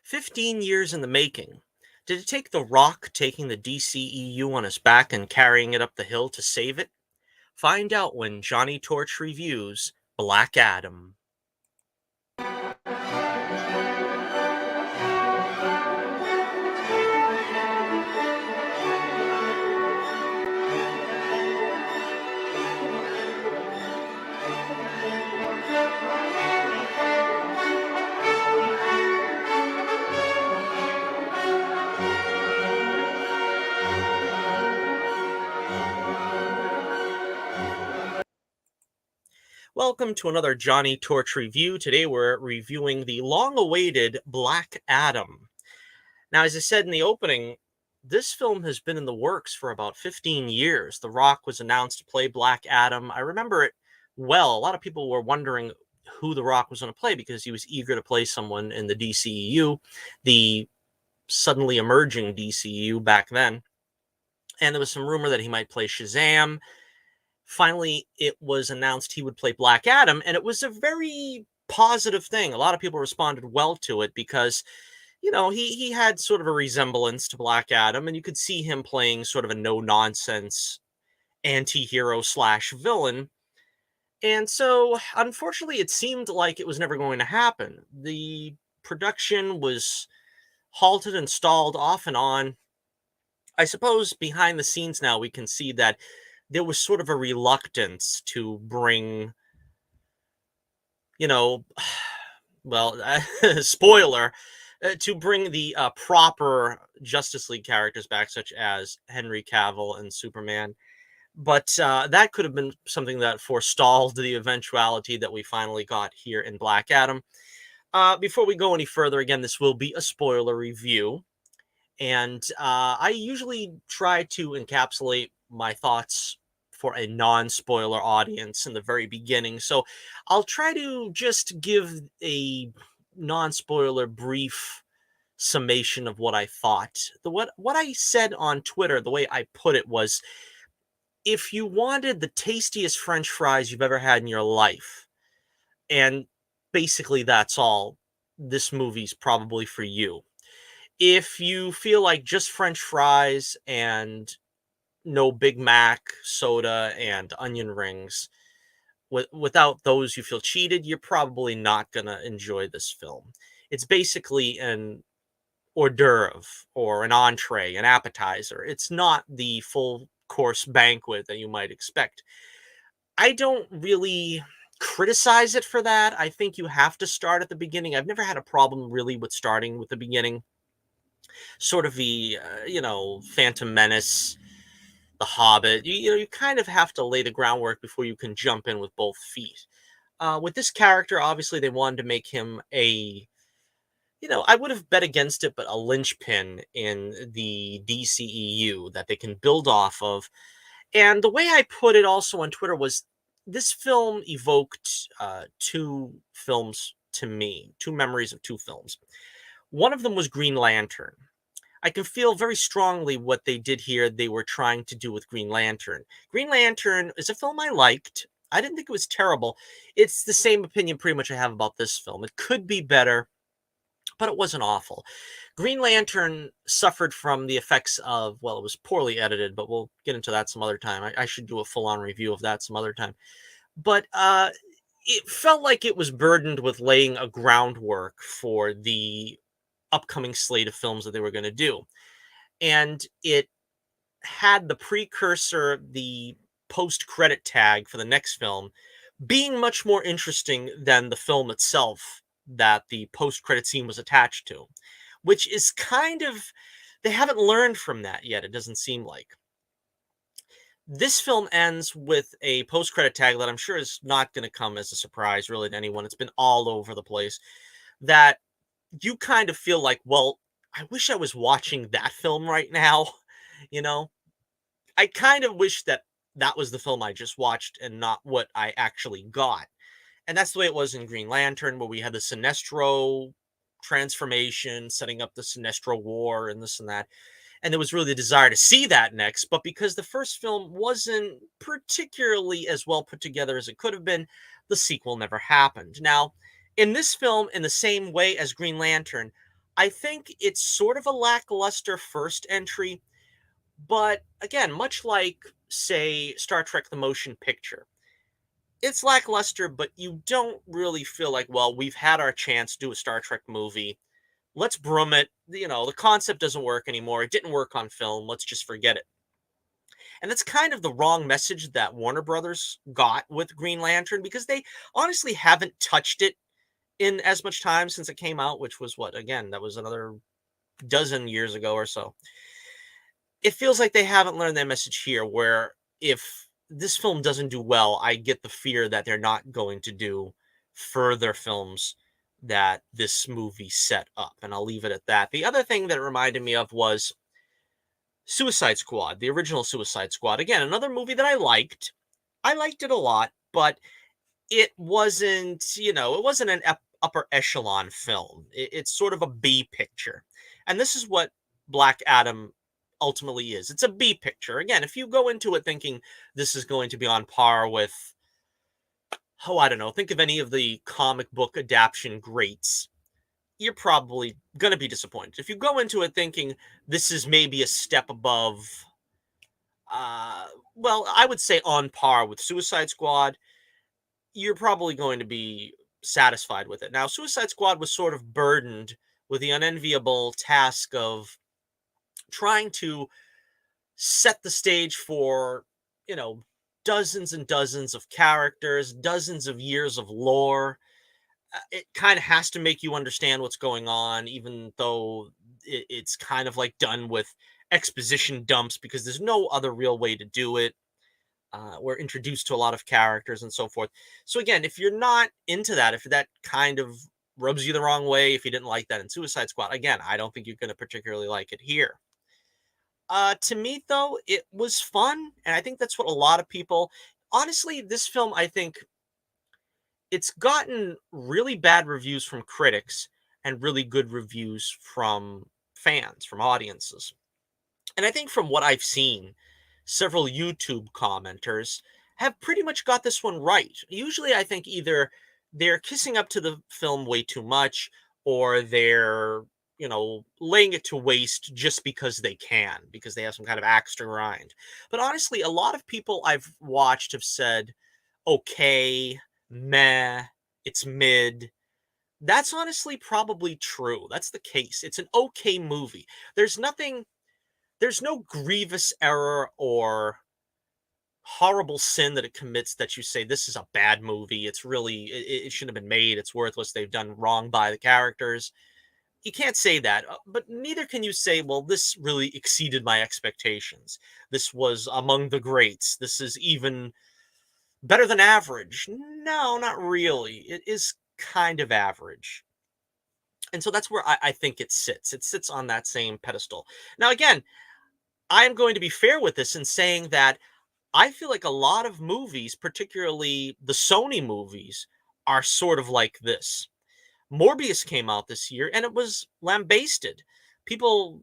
15 years in the making. Did it take The Rock taking the DCEU on his back and carrying it up the hill to save it? Find out when Johnny Torch reviews Black Adam. Welcome to another Johnny Torch review. Today we're reviewing the long-awaited Black Adam. Now, as I said in the opening, this film has been in the works for about 15 years. The Rock was announced to play Black Adam. I remember it well. A lot of people were wondering who The Rock was going to play because he was eager to play someone in the DCEU, the suddenly emerging DCEU back then. And there was some rumor that he might play Shazam. Finally, it was announced he would play Black Adam, and it was a very positive thing. A lot of people responded well to it because, he had sort of a resemblance to Black Adam, and you could see him playing sort of a no-nonsense anti-hero slash villain. And so, unfortunately, it seemed like it was never going to happen. The production was halted and stalled off and on. I suppose behind the scenes now we can see that there was sort of a reluctance to bring, you know, well, spoiler, to bring the proper Justice League characters back, such as Henry Cavill and Superman. But that could have been something that forestalled the eventuality that we finally got here in Black Adam. Before we go any further, again, this will be a spoiler review. And I usually try to encapsulate my thoughts for a non-spoiler audience in the very beginning. So I'll try to just give a non-spoiler brief summation of what I thought. What I said on Twitter, the way I put it was, if you wanted the tastiest French fries you've ever had in your life, and basically that's all, this movie's probably for you. If you feel like just French fries and no Big Mac, soda, and onion rings, without those you feel cheated, you're probably not going to enjoy this film. It's basically an hors d'oeuvre or an entree, an appetizer. It's not the full course banquet that you might expect. I don't really criticize it for that. I think you have to start at the beginning. I've never had a problem really with starting with the beginning. Sort of the, Phantom Menace, The Hobbit. You kind of have to lay the groundwork before you can jump in with both feet. With this character, obviously, they wanted to make him I would have bet against it, but a linchpin in the DCEU that they can build off of. And the way I put it also on Twitter was, this film evoked two films to me, two memories of two films. One of them was Green Lantern. I can feel very strongly what they did here, they were trying to do with Green Lantern. Green Lantern is a film I liked. I didn't think it was terrible. It's the same opinion pretty much I have about this film. It could be better, but it wasn't awful. Green Lantern suffered from the effects of, well, it was poorly edited, but we'll get into that some other time. I should do a full-on review of that some other time. But it felt like it was burdened with laying a groundwork for the upcoming slate of films that they were going to do. And it had the precursor, the post-credit tag for the next film, being much more interesting than the film itself that the post-credit scene was attached to, which is kind of, they haven't learned from that yet, it doesn't seem like. This film ends with a post-credit tag that I'm sure is not going to come as a surprise really to anyone. It's been all over the place, that you kind of feel like, well, I wish I was watching that film right now. I kind of wish that that was the film I just watched and not what I actually got. And that's the way it was in Green Lantern, where we had the Sinestro transformation, setting up the Sinestro War and this and that. And there was really the desire to see that next. But because the first film wasn't particularly as well put together as it could have been, the sequel never happened. Now, in this film, in the same way as Green Lantern, I think it's sort of a lackluster first entry, but again, much like, say, Star Trek the Motion Picture, it's lackluster, but you don't really feel like, well, we've had our chance to do a Star Trek movie. Let's broom it. The concept doesn't work anymore. It didn't work on film. Let's just forget it. And that's kind of the wrong message that Warner Brothers got with Green Lantern, because they honestly haven't touched it in as much time since it came out, which was what? Again, that was another dozen years ago or so. It feels like they haven't learned that message here, where if this film doesn't do well, I get the fear that they're not going to do further films that this movie set up. And I'll leave it at that. The other thing that it reminded me of was Suicide Squad, the original Suicide Squad. Again, another movie that I liked. I liked it a lot, but it wasn't an upper echelon film. It's sort of a B picture. And this is what Black Adam ultimately is. It's a B picture. Again, if you go into it thinking this is going to be on par with, oh, I don't know, think of any of the comic book adaptation greats, you're probably going to be disappointed. If you go into it thinking this is maybe a step above, uh, well, I would say on par with Suicide Squad, you're probably going to be satisfied with it. Now, Suicide Squad was sort of burdened with the unenviable task of trying to set the stage for, you know, dozens and dozens of characters, dozens of years of lore. It kind of has to make you understand what's going on, even though it's kind of like done with exposition dumps, because there's no other real way to do it. We're introduced to a lot of characters and so forth. So again, if you're not into that, if that kind of rubs you the wrong way, if you didn't like that in Suicide Squad, again, I don't think you're going to particularly like it here. To me, though, it was fun, and I think that's what a lot of people. Honestly, this film, I think it's gotten really bad reviews from critics and really good reviews from fans, from audiences. And I think from what I've seen, several YouTube commenters have pretty much got this one right. Usually, I think either they're kissing up to the film way too much, or they're, laying it to waste just because they can, because they have some kind of axe to grind. But honestly, a lot of people I've watched have said, okay, meh, it's mid. That's honestly probably true. That's the case. It's an okay movie. There's nothing there's no grievous error or horrible sin that it commits that you say this is a bad movie. It shouldn't have been made. It's worthless. They've done wrong by the characters. You can't say that, but neither can you say, well, this really exceeded my expectations. This was among the greats. This is even better than average. No, not really. It is kind of average. And so that's where I think it sits. It sits on that same pedestal. Now, again, I'm going to be fair with this in saying that I feel like a lot of movies, particularly the Sony movies, are sort of like this. Morbius came out this year and it was lambasted. People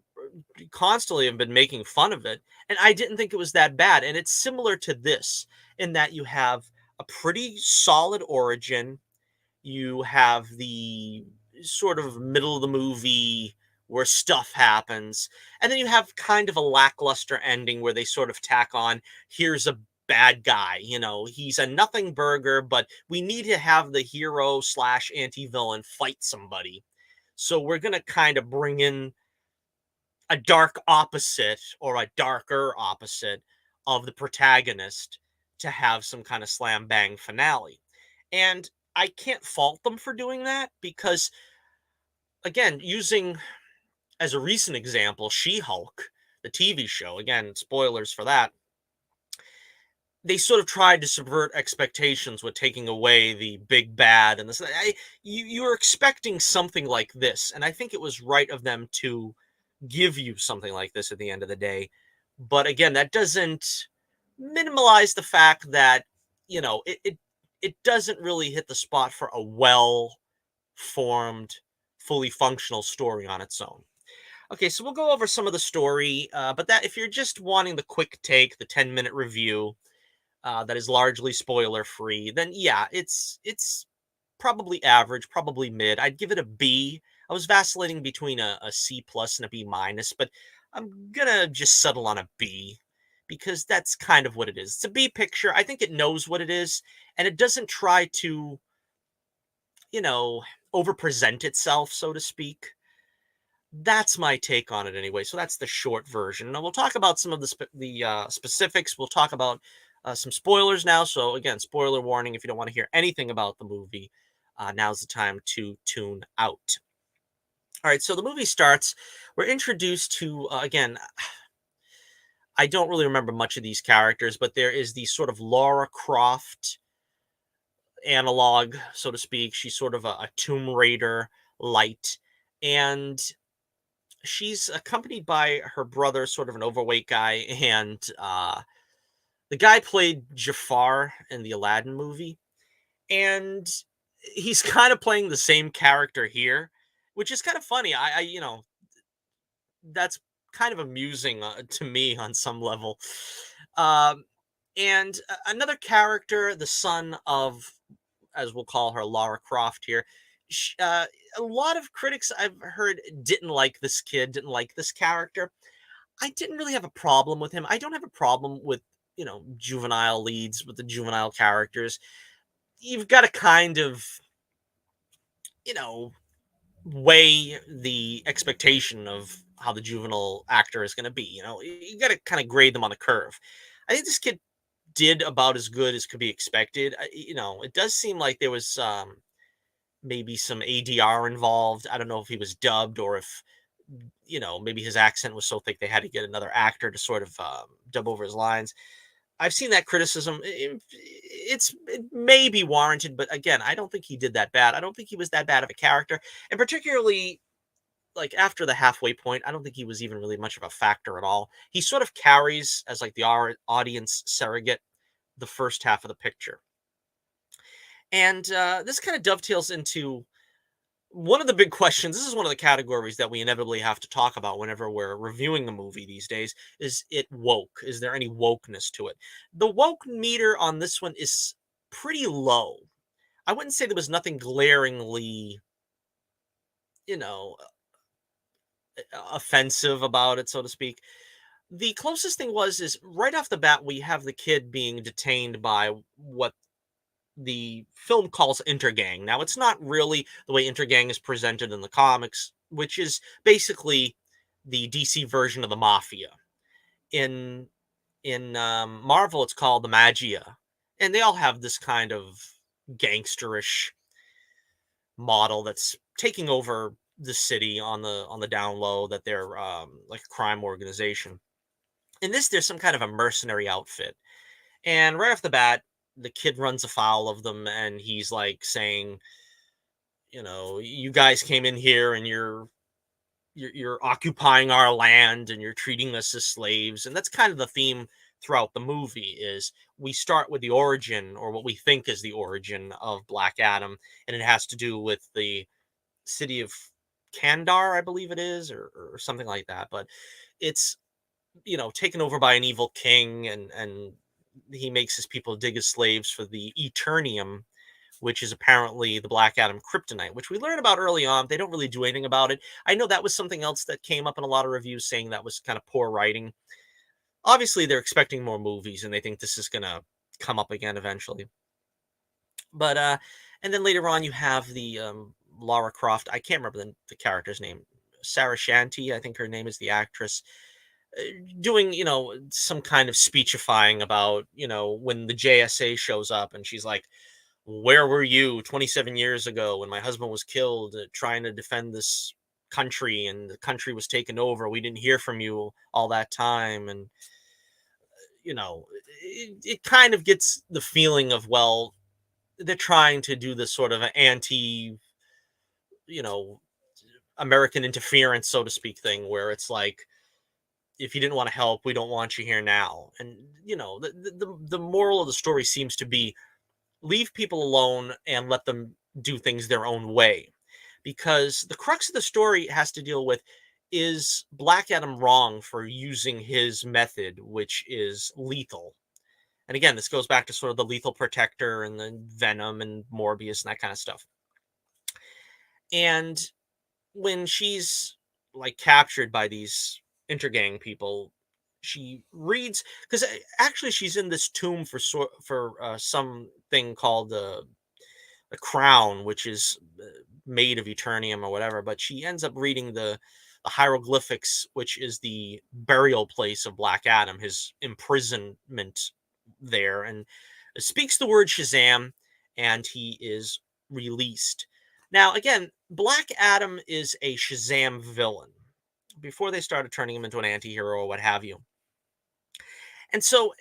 constantly have been making fun of it, and I didn't think it was that bad. And it's similar to this in that you have a pretty solid origin, you have the sort of middle of the movie where stuff happens, and then you have kind of a lackluster ending where they sort of tack on, here's a bad guy, he's a nothing burger, but we need to have the hero slash anti-villain fight somebody, so we're going to kind of bring in a dark opposite, or a darker opposite, of the protagonist to have some kind of slam bang finale. And I can't fault them for doing that, because again, using as a recent example, She-Hulk, the TV show, again, spoilers for that, they sort of tried to subvert expectations with taking away the big bad and this. You were expecting something like this, and I think it was right of them to give you something like this at the end of the day. But again, that doesn't minimize the fact that, it doesn't really hit the spot for a well-formed, fully functional story on its own. Okay, so we'll go over some of the story, but that if you're just wanting the quick take, the 10-minute review, that is largely spoiler free, then yeah, it's probably average, probably mid. I'd give it a B. I was vacillating between a C plus and a B minus, but I'm gonna just settle on a B because that's kind of what it is. It's a B picture. I think it knows what it is, and it doesn't try to, you know, overpresent itself, so to speak. That's my take on it anyway. So that's the short version. Now we'll talk about some of the specifics. We'll talk about some spoilers now. So again, spoiler warning: if you don't want to hear anything about the movie, now's the time to tune out. All right. So the movie starts. We're introduced to again. I don't really remember much of these characters, but there is the sort of Laura Croft analog, so to speak. She's sort of a Tomb Raider light, and she's accompanied by her brother, sort of an overweight guy, and the guy played Jafar in the Aladdin movie, and he's kind of playing the same character here, which is kind of funny. That's kind of amusing to me on some level. Um, and another character, the son of, as we'll call her, Lara Croft here. A lot of critics I've heard didn't like this kid, didn't like this character. I didn't really have a problem with him. I don't have a problem with, juvenile leads, with the juvenile characters. You've got to kind of, you know, weigh the expectation of how the juvenile actor is going to be. You got to kind of grade them on the curve. I think this kid did about as good as could be expected. It does seem like there was maybe some ADR involved. I don't know if he was dubbed or if maybe his accent was so thick they had to get another actor to sort of dub over his lines. I've seen that criticism. It may be warranted, but again, I don't think he did that bad. I don't think he was that bad of a character, and particularly like after the halfway point, I don't think he was even really much of a factor at all. He sort of carries as like the audience surrogate the first half of the picture, and this kind of dovetails into one of the big questions. This is one of the categories that we inevitably have to talk about whenever we're reviewing a movie these days. Is it woke? Is there any wokeness to it? The woke meter on this one is pretty low. I wouldn't say there was nothing glaringly, you know, offensive about it, so to speak. The closest thing is right off the bat, we have the kid being detained by what the film calls Intergang. Now, it's not really the way Intergang is presented in the comics, which is basically the DC version of the Mafia. In Marvel, it's called the Magia, and they all have this kind of gangsterish model that's taking over the city on the down low. That they're like a crime organization. In this, there's some kind of a mercenary outfit, and right off the bat, the kid runs afoul of them, and he's like saying, you guys came in here and you're occupying our land and you're treating us as slaves. And that's kind of the theme throughout the movie. Is we start with the origin, or what we think is the origin of Black Adam, and it has to do with the city of Kandar, I believe it is, or something like that. But it's taken over by an evil king, and he makes his people dig as slaves for the Eternium, which is apparently the Black Adam kryptonite, which we learn about early on. They don't really do anything about it. I know that was something else that came up in a lot of reviews, saying that was kind of poor writing. Obviously, they're expecting more movies, and they think this is going to come up again eventually. But and then later on, you have the Lara Croft. I can't remember the character's name. Sarah Shanti, I think her name is, the actress, doing some kind of speechifying about when the JSA shows up, and she's like, where were you 27 years ago when my husband was killed trying to defend this country, and the country was taken over? We didn't hear from you all that time. And it kind of gets the feeling of, well, they're trying to do this sort of an anti you know American interference, so to speak, thing, where it's like, if you didn't want to help, we don't want you here now. And the moral of the story seems to be, leave people alone and let them do things their own way. Because the crux of the story has to deal with, is Black Adam wrong for using his method, which is lethal? And again, this goes back to sort of the lethal protector and the Venom and Morbius and that kind of stuff. And when she's like captured by these intergang people, she reads because actually she's in this tomb for something called the crown, which is made of eternium or whatever. But she ends up reading the hieroglyphics, which is the burial place of Black Adam, his imprisonment there, and speaks the word Shazam, and he is released. Now, again, Black Adam is a Shazam villain before they started turning him into an anti-hero or what have you. And so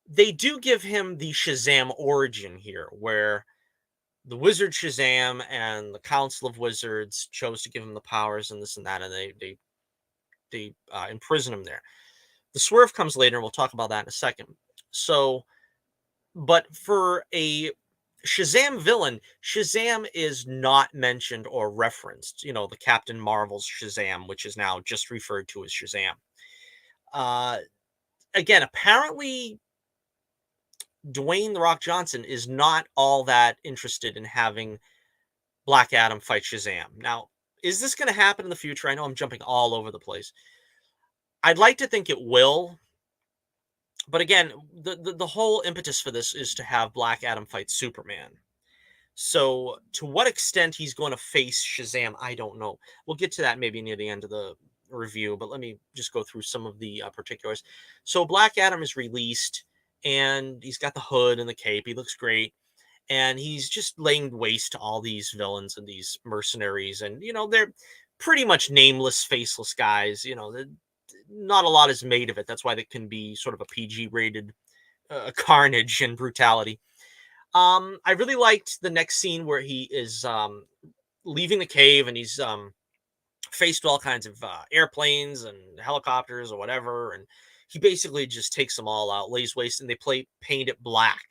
they do give him the Shazam origin here, where the wizard Shazam and the Council of Wizards chose to give him the powers and this and that, and they imprison him there. The swerve comes later, and we'll talk about that in a second. So, but for a Shazam villain, Shazam is not mentioned or referenced. You know, the Captain Marvel's Shazam, which is now just referred to as Shazam. Uh, Again, apparently Dwayne the Rock Johnson is not all that interested in having Black Adam fight Shazam. Now, is this going to happen in the future? I know I'm jumping all over the place. I'd like to think it will, but again, the whole impetus for this is to have Black Adam fight Superman. So, to what extent he's going to face Shazam, I don't know. We'll get to that maybe near the end of the review, but let me just go through some of the particulars. So, Black Adam is released, and he's got the hood and the cape. He looks great, and he's just laying waste to all these villains and these mercenaries, and they're pretty much nameless, faceless guys. Not a lot is made of it. That's why they can be sort of a PG rated carnage and brutality. I really liked the next scene where he is leaving the cave, and he's faced with all kinds of airplanes and helicopters or whatever, and he basically just takes them all out, lays waste, and they paint it black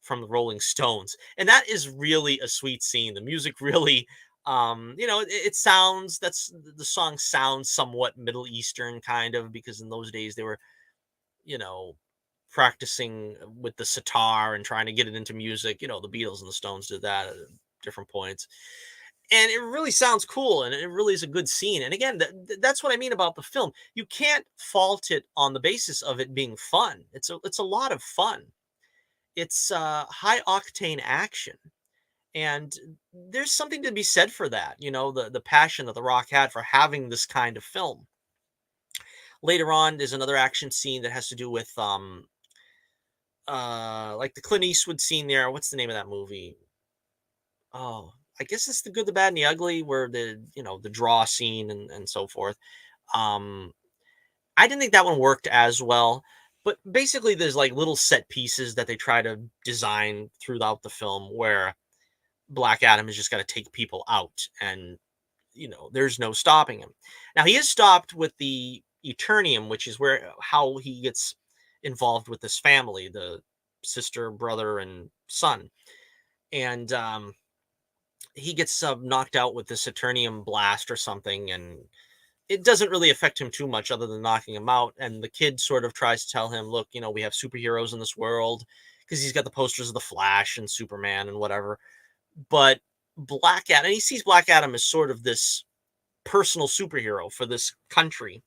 from the Rolling Stones, and that is really a sweet scene. The music really, it sounds that's the song sounds somewhat Middle Eastern kind of, because in those days they were, you know, practicing with the sitar and trying to get it into music. The Beatles and the Stones did that at different points. And it really sounds cool, and it really is a good scene. And again, that's what I mean about the film. You can't fault it on the basis of it being fun. It's a lot of fun. It's high octane action, and there's something to be said for that. The passion that The Rock had for having this kind of film. Later on, there's another action scene that has to do with like the Clint Eastwood scene there. What's the name of that movie? Oh, I guess it's The Good, the Bad, and the Ugly, where the draw scene and so forth. Um, I didn't think that one worked as well, but basically there's like little set pieces that they try to design throughout the film where Black Adam has just got to take people out, and there's no stopping him. Now he is stopped with the Eternium, which is where how he gets involved with this family, the sister, brother, and son, and he gets knocked out with this Eternium blast or something, and it doesn't really affect him too much other than knocking him out. And the kid sort of tries to tell him, look, we have superheroes in this world, because he's got the posters of the Flash and Superman and whatever. But Black Adam, and he sees Black Adam as sort of this personal superhero for this country.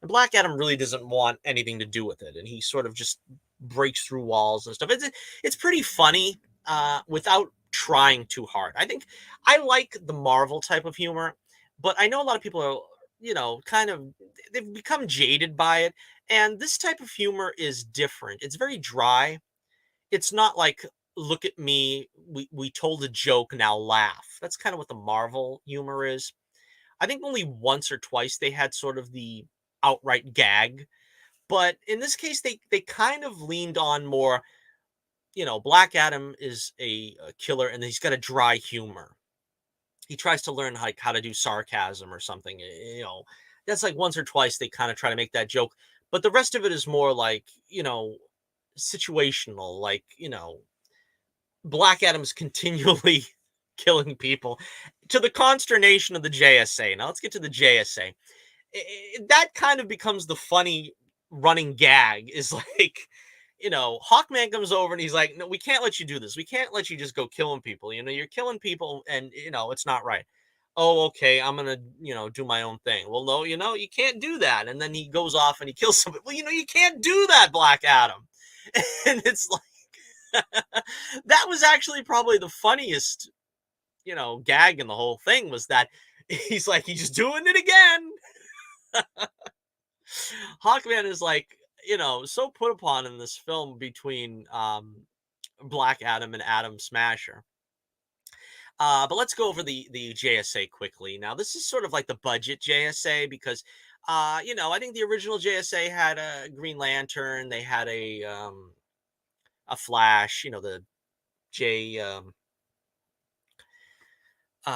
And Black Adam really doesn't want anything to do with it. And he sort of just breaks through walls and stuff. It's pretty funny without trying too hard. I think I like the Marvel type of humor, but I know a lot of people are, kind of, they've become jaded by it. And this type of humor is different. It's very dry. It's not like, look at me, we told a joke, now laugh. That's kind of what the Marvel humor is. I think only once or twice they had sort of the outright gag, but in this case they kind of leaned on more, Black Adam is a killer, and he's got a dry humor. He tries to learn like how to do sarcasm or something. That's like once or twice they kind of try to make that joke, but the rest of it is more like, situational, like, Black Adam's continually killing people to the consternation of the JSA. Now let's get to the JSA. That kind of becomes the funny running gag, is like, Hawkman comes over and he's like, no, we can't let you do this. We can't let you just go killing people. You're killing people, and it's not right. oh, okay, I'm gonna, do my own thing. Well, no, you can't do that. And then he goes off and he kills somebody. Well, you can't do that, Black Adam. And it's like, that was actually probably the funniest, gag in the whole thing was that he's like, he's doing it again. Hawkman is like, so put upon in this film between Black Adam and Adam Smasher. But let's go over the JSA quickly. Now, this is sort of like the budget JSA because, I think the original JSA had a Green Lantern. They had a Flash. The J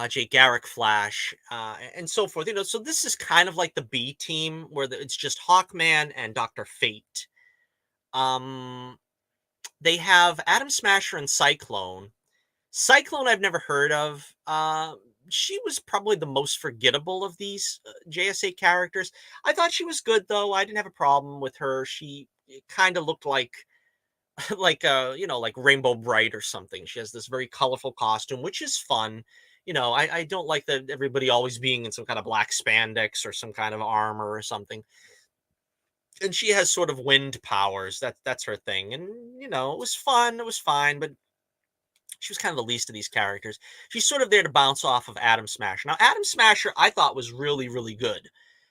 Jay Garrick Flash, and so forth. So this is kind of like the B team where it's just Hawkman and Doctor Fate. Um, they have Adam Smasher and Cyclone. Cyclone, I've never heard of. She was probably the most forgettable of these JSA characters. I thought she was good though. I didn't have a problem with her. She kind of looked like like Rainbow Bright or something. She has this very colorful costume, which is fun. I don't like that everybody always being in some kind of black spandex or some kind of armor or something. And she has sort of wind powers. That's her thing. And it was fun. It was fine, but she was kind of the least of these characters. She's sort of there to bounce off of Adam Smasher. Now, Adam Smasher, I thought was really, really good.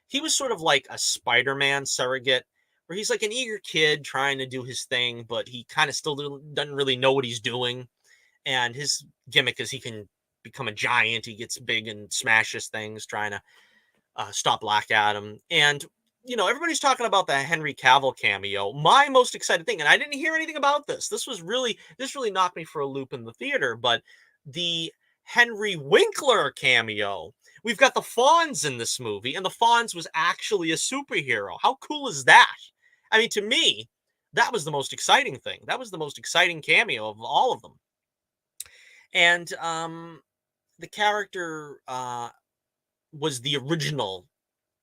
He was sort of like a Spider-Man surrogate, where he's like an eager kid trying to do his thing, but he kind of still doesn't really know what he's doing. And his gimmick is he can become a giant. He gets big and smashes things, trying to stop Black Adam. And everybody's talking about the Henry Cavill cameo. My most excited thing, and I didn't hear anything about this. This really knocked me for a loop in the theater. But the Henry Winkler cameo. We've got the Fonz in this movie, and the Fonz was actually a superhero. How cool is that? I mean, to me, that was the most exciting thing. That was the most exciting cameo of all of them. And the character was the original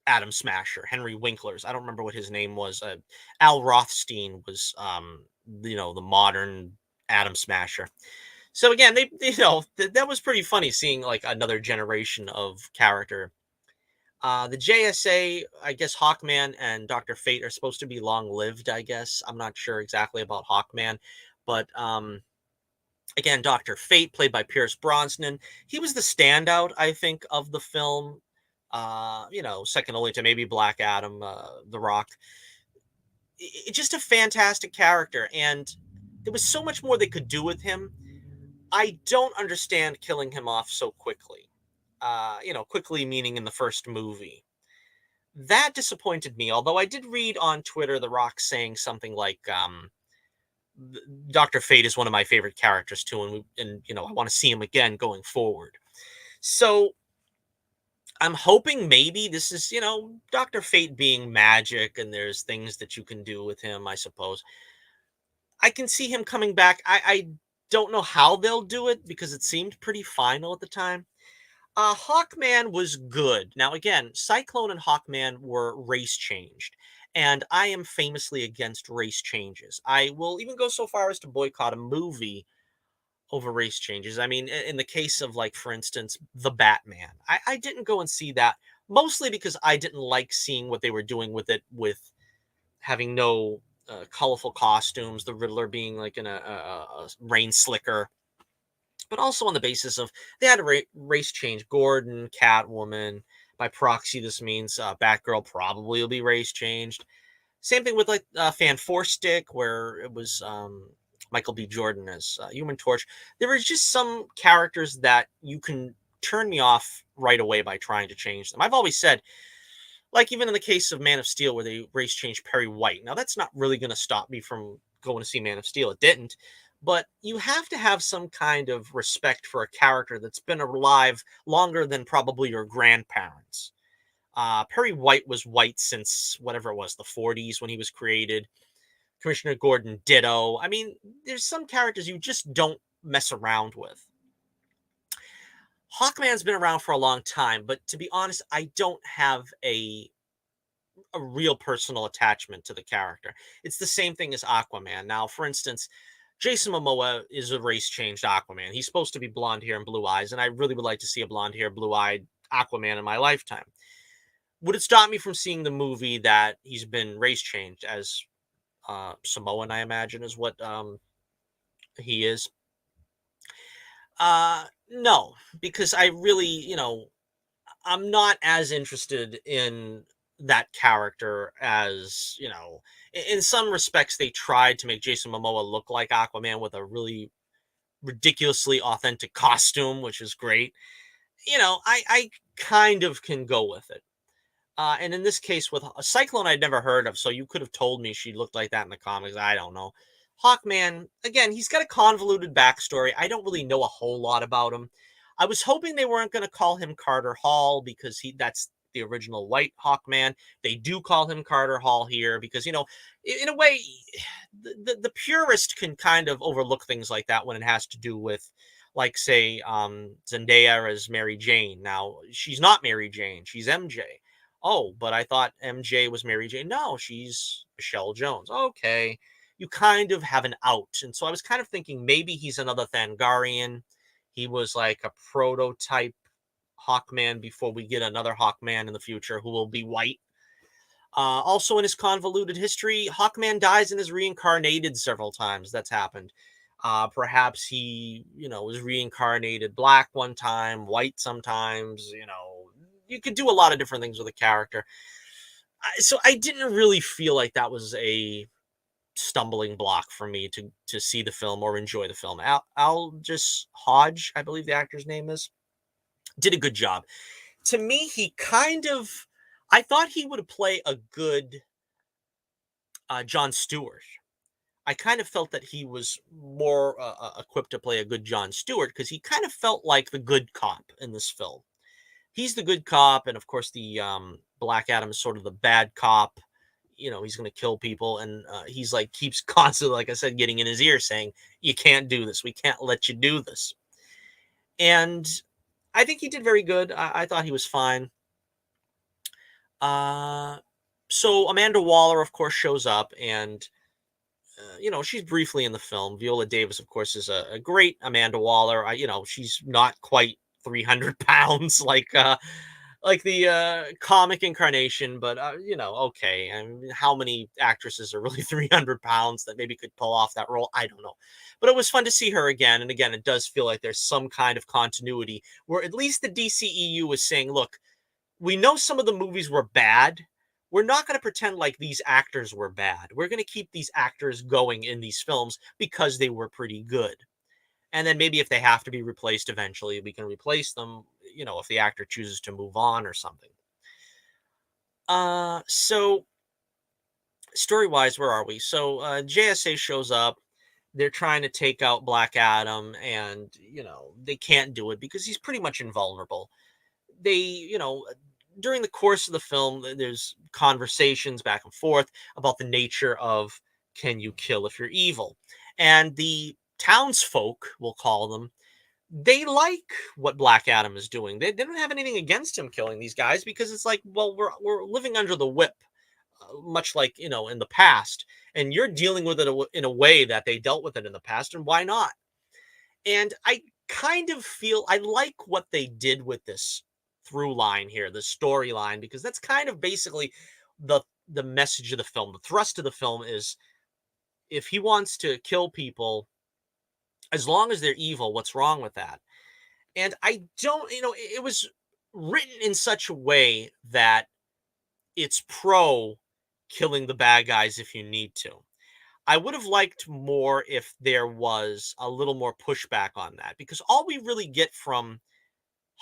Adam Smasher, Henry Winkler's. I don't remember what his name was. Al Rothstein was, the modern Adam Smasher. So again, that was pretty funny seeing like another generation of character. The JSA, I guess Hawkman and Doctor Fate are supposed to be long lived. I guess I'm not sure exactly about Hawkman, but again, Doctor Fate, played by Pierce Brosnan, he was the standout, I think, of the film. Second only to maybe Black Adam, The Rock. Just a fantastic character, and there was so much more they could do with him. I don't understand killing him off so quickly. Quickly meaning in the first movie. That disappointed me, although I did read on Twitter The Rock saying something like, Dr. Fate is one of my favorite characters too, and I want to see him again going forward. So I'm hoping maybe this is, Dr. Fate being magic and there's things that you can do with him, I suppose. I can see him coming back. I don't know how they'll do it because it seemed pretty final at the time. Hawkman was good. Now, again, Cyclone and Hawkman were race changed, and I am famously against race changes. I will even go so far as to boycott a movie over race changes. I mean, in the case of, like, for instance, The Batman, I didn't go and see that mostly because I didn't like seeing what they were doing with it, with having no colorful costumes, the Riddler being like in a rain slicker, but also on the basis of they had a race change. Gordon, Catwoman. By proxy, this means Batgirl probably will be race changed. Same thing with like Fan Four Stick, where it was Michael B. Jordan as Human Torch. There were just some characters that you can turn me off right away by trying to change them. I've always said, like even in the case of Man of Steel, where they race changed Perry White. Now that's not really going to stop me from going to see Man of Steel. It didn't. But you have to have some kind of respect for a character that's been alive longer than probably your grandparents. Perry White was white since whatever it was, the 40s when he was created. Commissioner Gordon, ditto. I mean, there's some characters you just don't mess around with. Hawkman's been around for a long time, but to be honest, I don't have a real personal attachment to the character. It's the same thing as Aquaman. Now, for instance, Jason Momoa is a race changed Aquaman. He's supposed to be blonde hair and blue eyes, and I really would like to see a blonde hair, blue eyed Aquaman in my lifetime. Would it stop me from seeing the movie that he's been race changed as Samoan, I imagine, is what he is? No, because I really, I'm not as interested in that character as, in some respects they tried to make Jason Momoa look like Aquaman with a really ridiculously authentic costume, which is great. I kind of can go with it. And in this case, with a Cyclone I'd never heard of, so you could have told me she looked like that in the comics. I don't know. Hawkman, again, he's got a convoluted backstory. I don't really know a whole lot about him. I was hoping they weren't going to call him Carter Hall because that's the original White Hawkman. They do call him Carter Hall here because, in a way, the purist can kind of overlook things like that when it has to do with, like, say, Zendaya as Mary Jane. Now, she's not Mary Jane, she's MJ. Oh, but I thought MJ was Mary Jane. No, she's Michelle Jones. Okay. You kind of have an out. And so I was kind of thinking maybe he's another Thangarian. He was like a prototype Hawkman before we get another Hawkman in the future who will be white. Also, in his convoluted history, Hawkman dies and is reincarnated several times. That's happened. Perhaps he, was reincarnated black one time, white sometimes. You could do a lot of different things with a character. So I didn't really feel like that was a stumbling block for me to see the film or enjoy the film. Al just Hodge, I believe the actor's name is, did a good job. To me, he kind of, I thought he would play a good Jon Stewart. I kind of felt that he was more equipped to play a good Jon Stewart because he kind of felt like the good cop in this film. He's the good cop, and of course, the Black Adam is sort of the bad cop. He's going to kill people, and he's like keeps constantly, like I said, getting in his ear saying, "You can't do this. We can't let you do this." And I think he did very good. I thought he was fine. Uh, so Amanda Waller, of course, shows up, and she's briefly in the film. Viola Davis, of course, is a great Amanda Waller. She's not quite 300 pounds like the comic incarnation, but okay. I mean, how many actresses are really 300 pounds that maybe could pull off that role? I don't know. But it was fun to see her again. And again, it does feel like there's some kind of continuity where at least the DCEU is saying, look, we know some of the movies were bad. We're not going to pretend like these actors were bad. We're going to keep these actors going in these films because they were pretty good. And then maybe if they have to be replaced eventually, we can replace them, if the actor chooses to move on or something. So story-wise, where are we? So JSA shows up. They're trying to take out Black Adam, and, they can't do it because he's pretty much invulnerable. They, during the course of the film, there's conversations back and forth about the nature of can you kill if you're evil? And the townsfolk, we'll call them, they like what Black Adam is doing. They don't have anything against him killing these guys because it's like, well, we're living under the whip, much like, in the past. And you're dealing with it in a way that they dealt with it in the past, and why not? And I kind of feel I like what they did with this through line here, the storyline, because that's kind of basically the message of the film. The thrust of the film is if he wants to kill people, as long as they're evil, what's wrong with that? And I don't, it was written in such a way that it's pro killing the bad guys if you need to. I would have liked more if there was a little more pushback on that because all we really get from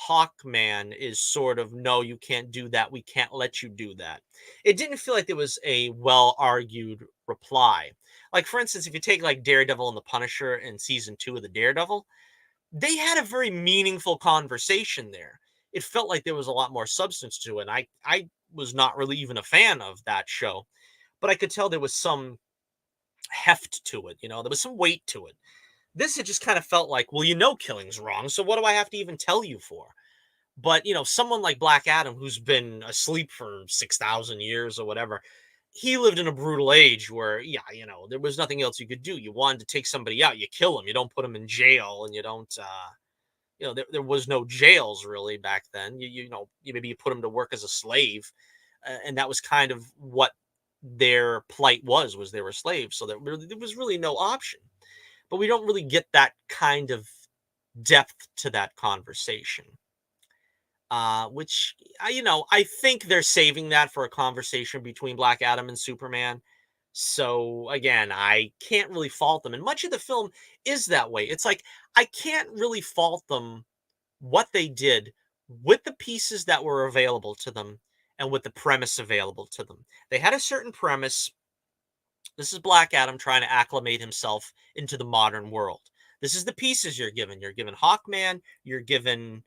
Hawkman is sort of, no, you can't do that. We can't let you do that. It didn't feel like there was a well argued reply. Like, for instance, if you take like Daredevil and the Punisher in season 2 of the Daredevil, they had a very meaningful conversation there. It felt like there was a lot more substance to it. I was not really even a fan of that show, but I could tell there was some heft to it. There was some weight to it. This, it just kind of felt like, well, killing's wrong, so what do I have to even tell you for? But, someone like Black Adam, who's been asleep for 6,000 years or whatever, he lived in a brutal age where, yeah, there was nothing else you could do. You wanted to take somebody out, you kill him. You don't put him in jail, and you don't, there was no jails really back then. Maybe you put them to work as a slave, and that was kind of what their plight was they were slaves. So there was really no option. But we don't really get that kind of depth to that conversation. Which I think they're saving that for a conversation between Black Adam and Superman. So again, I can't really fault them, and much of the film is that way. It's like I can't really fault them what they did with the pieces that were available to them and with the premise available to them. They had a certain premise. This is Black Adam trying to acclimate himself into the modern world. This is the pieces you're given. You're given Hawkman, you're given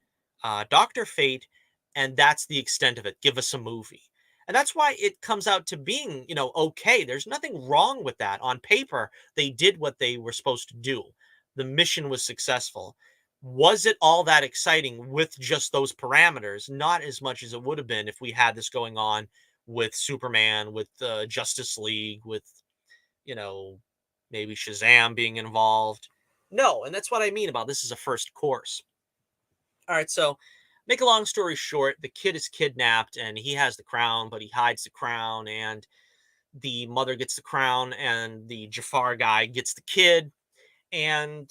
Dr. Fate, and that's the extent of it. Give us a movie. And that's why it comes out to being, okay. There's nothing wrong with that. On paper, they did what they were supposed to do. The mission was successful. Was it all that exciting with just those parameters? Not as much as it would have been if we had this going on with Superman, with Justice League, with you know, maybe Shazam being involved. No, and that's what I mean about this is a first course. All right, so make a long story short, the kid is kidnapped and he has the crown, but he hides the crown, and the mother gets the crown, and the Jafar guy gets the kid. And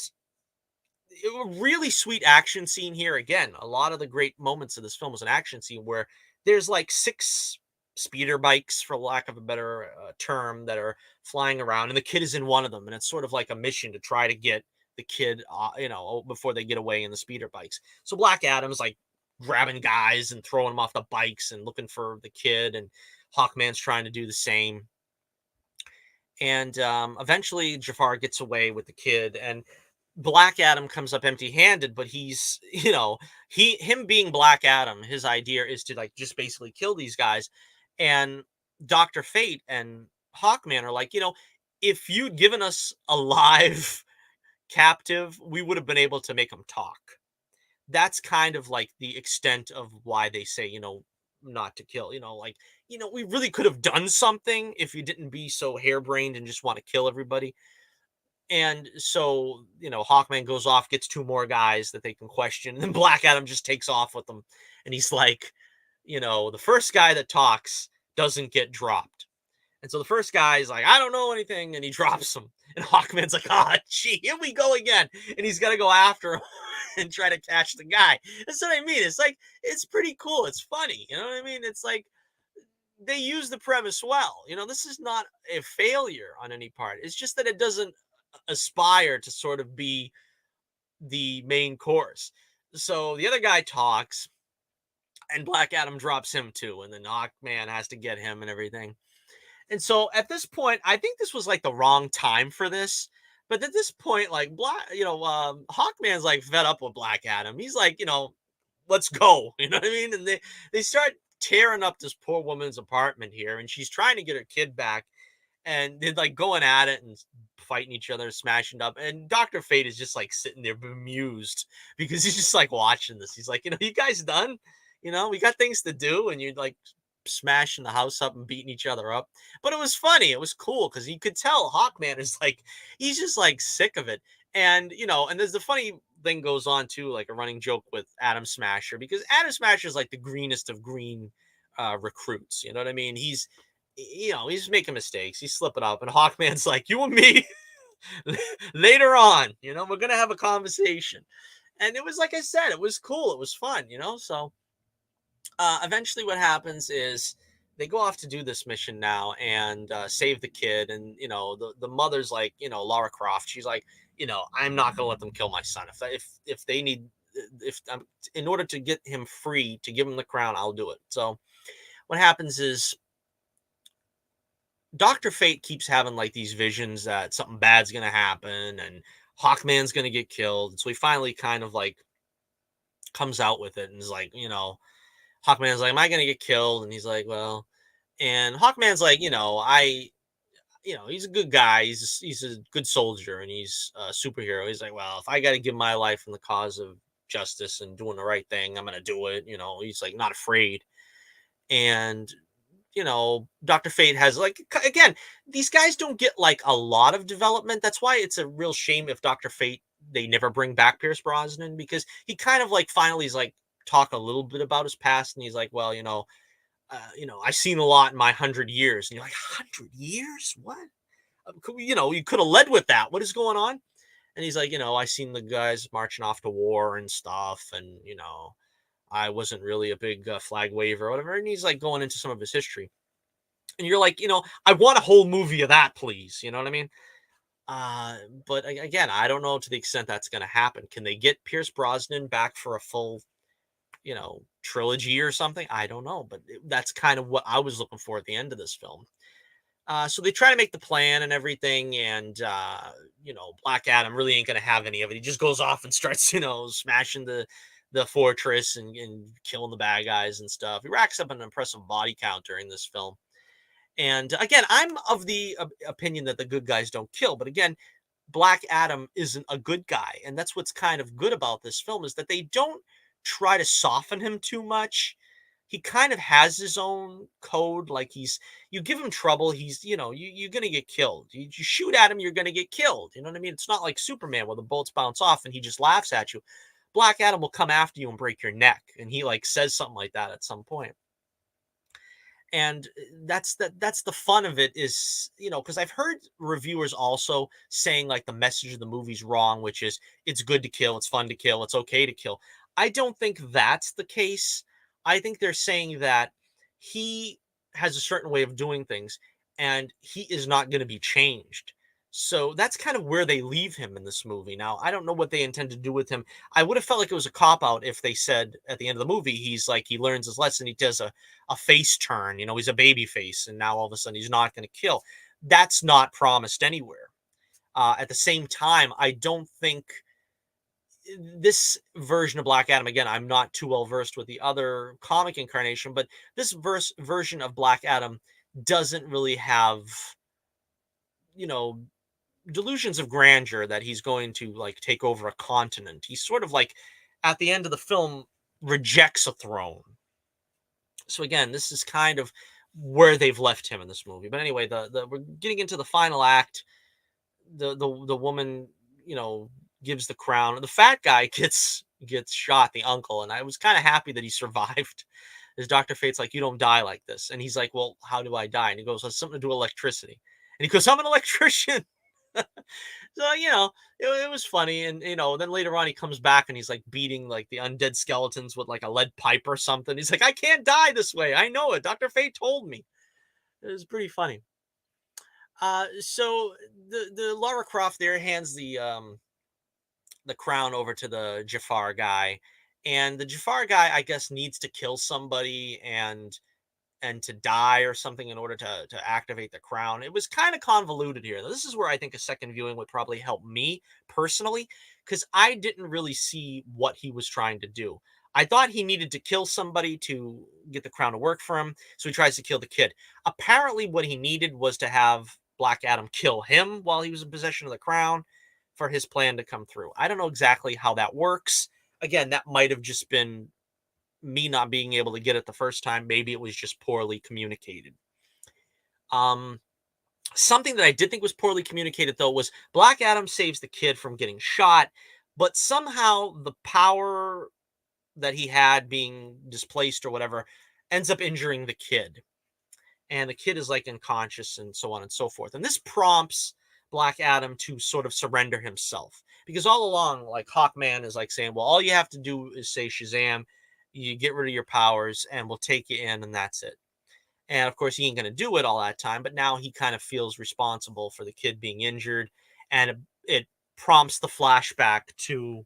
a really sweet action scene here. Again, a lot of the great moments of this film was an action scene where there's like six speeder bikes, for lack of a better term, that are flying around, and the kid is in one of them, and it's sort of like a mission to try to get the kid, before they get away in the speeder bikes. So Black Adam's like grabbing guys and throwing them off the bikes and looking for the kid, and Hawkman's trying to do the same. And eventually Jafar gets away with the kid, and Black Adam comes up empty-handed, but he's, him being Black Adam, his idea is to like just basically kill these guys. And Dr. Fate and Hawkman are like, if you'd given us a live captive, we would have been able to make him talk. That's kind of like the extent of why they say, not to kill, we really could have done something if you didn't be so harebrained and just want to kill everybody. And so, Hawkman goes off, gets two more guys that they can question, and then Black Adam just takes off with them. And he's like, the first guy that talks doesn't get dropped. And so the first guy is like, I don't know anything, and he drops him. And Hawkman's like, gee, here we go again. And he's got to go after him and try to catch the guy. That's what I mean. It's like, it's pretty cool. It's funny. You know what I mean? It's like, they use the premise well. This is not a failure on any part. It's just that it doesn't aspire to sort of be the main course. So the other guy talks, and Black Adam drops him too, and then Hawkman has to get him and everything. And so at this point, I think this was like the wrong time for this. But at this point, like Hawkman's like fed up with Black Adam. He's like, let's go. You know what I mean? And they start tearing up this poor woman's apartment here, and she's trying to get her kid back, and they're like going at it and fighting each other, smashing up. And Dr. Fate is just like sitting there bemused because he's just like watching this. He's like, you guys done? We got things to do, and you're like smashing the house up and beating each other up. But it was funny. It was cool because you could tell Hawkman is like, he's just like sick of it. And, and there's the funny thing goes on too, like a running joke with Adam Smasher, because Adam Smasher is like the greenest of green recruits. You know what I mean? He's making mistakes. He's slipping up. And Hawkman's like, you and me later on, we're going to have a conversation. And it was, like I said, it was cool. It was fun, so eventually what happens is they go off to do this mission now and save the kid. And, the mother's like, Lara Croft, she's like, I'm not going to let them kill my son. If they need, in order to get him free, to give him the crown, I'll do it. So what happens is Dr. Fate keeps having like these visions that something bad's going to happen and Hawkman's going to get killed. And so he finally kind of like comes out with it and is like, Hawkman's like, am I going to get killed? And he's like, well, and Hawkman's like, he's a good guy. He's a good soldier and he's a superhero. He's like, well, if I got to give my life in the cause of justice and doing the right thing, I'm going to do it. He's like not afraid. And, Dr. Fate has like, again, these guys don't get like a lot of development. That's why it's a real shame if Dr. Fate they never bring back Pierce Brosnan because he kind of like finally is like talk a little bit about his past, and he's like, well, I've seen a lot in my 100 years, and you're like, 100 years? What? You could have led with that. What is going on? And he's like, I seen the guys marching off to war and stuff, and I wasn't really a big flag waver or whatever. And he's like going into some of his history, and you're like, I want a whole movie of that, please. You know what I mean? Uh, but again, I don't know to the extent that's going to happen. Can they get Pierce Brosnan back for a full, trilogy or something? I don't know, but that's kind of what I was looking for at the end of this film. So they try to make the plan and everything, and Black Adam really ain't gonna have any of it. He just goes off and starts, smashing the fortress and killing the bad guys and stuff. He racks up an impressive body count during this film. And again, I'm of the opinion that the good guys don't kill, but again, Black Adam isn't a good guy, and that's what's kind of good about this film is that they don't try to soften him too much. He kind of has his own code. Like you give him trouble, you're gonna get killed. You shoot at him, you're gonna get killed. You know what I mean? It's not like Superman where the bullets bounce off and he just laughs at you. Black Adam will come after you and break your neck, and he like says something like that at some point. And that's the fun of it is, because I've heard reviewers also saying like the message of the movie's wrong, which is it's good to kill, it's fun to kill, it's okay to kill. I don't think that's the case. I think they're saying that he has a certain way of doing things and he is not going to be changed. So that's kind of where they leave him in this movie. Now, I don't know what they intend to do with him. I would have felt like it was a cop out if they said at the end of the movie, he's like, he learns his lesson, he does a face turn, he's a baby face, and now all of a sudden he's not going to kill. That's not promised anywhere. At the same time, I don't think this version of Black Adam, again, I'm not too well versed with the other comic incarnation, but this version of Black Adam doesn't really have, you know, delusions of grandeur that he's going to like take over a continent. He's sort of like at the end of the film rejects a throne. So again, this is kind of where they've left him in this movie. But anyway, the we're getting into the final act. The woman, gives the crown. The fat guy gets shot, the uncle, and I was kind of happy that he survived. His Dr. Fate's like, you don't die like this. And he's like, well, how do I die? And he goes, it's something to do with electricity. And he goes, I'm an electrician. So, it was funny. And, then later on he comes back and he's like beating like the undead skeletons with like a lead pipe or something. He's like, I can't die this way. I know it. Dr. Fate told me. It was pretty funny. So the Lara Croft there hands the crown over to the Jafar guy. And the Jafar guy, I guess, needs to kill somebody and to die or something in order to activate the crown. It was kind of convoluted here. This is where I think a second viewing would probably help me personally, because I didn't really see what he was trying to do. I thought he needed to kill somebody to get the crown to work for him, so he tries to kill the kid. Apparently, what he needed was to have Black Adam kill him while he was in possession of the crown for his plan to come through. I don't know exactly how that works. Again, that might have just been me not being able to get it the first time. Maybe it was just poorly communicated. Something that I did think was poorly communicated, though, was Black Adam saves the kid from getting shot, but somehow the power that he had being displaced or whatever ends up injuring the kid. And the kid is like unconscious and so on and so forth. And this prompts Black Adam to sort of surrender himself. Because all along, like Hawkman is like saying, well, all you have to do is say Shazam, you get rid of your powers, and we'll take you in, and that's it. And of course, he ain't going to do it all that time, but now he kind of feels responsible for the kid being injured, and it prompts the flashback to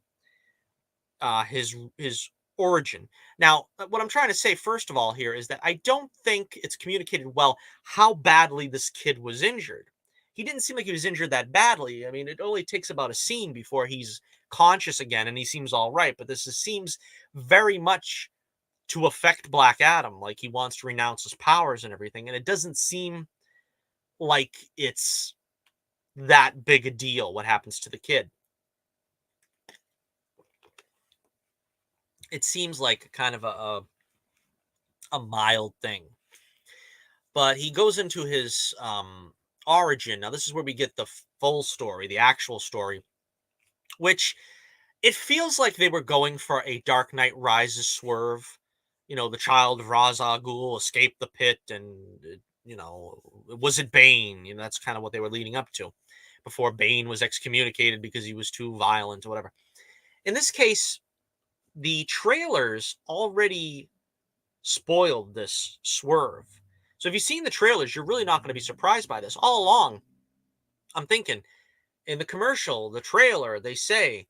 his origin. Now, what I'm trying to say, first of all, here is that I don't think it's communicated well how badly this kid was injured. He didn't seem like he was injured that badly. I mean, it only takes about a scene before he's conscious again and he seems all right. But seems very much to affect Black Adam. Like he wants to renounce his powers and everything. And it doesn't seem like it's that big a deal what happens to the kid. It seems like kind of a mild thing. But he goes into his origin. Now, this is where we get the full story, the actual story which it feels like they were going for a Dark Knight Rises swerve. The child of Ra's al Ghul escaped the pit, and was it Bane? That's kind of what they were leading up to before Bane was excommunicated because he was too violent or whatever. In this case, the trailers already spoiled this swerve. So if you've seen the trailers, you're really not going to be surprised by this. All along, I'm thinking in the commercial, the trailer, they say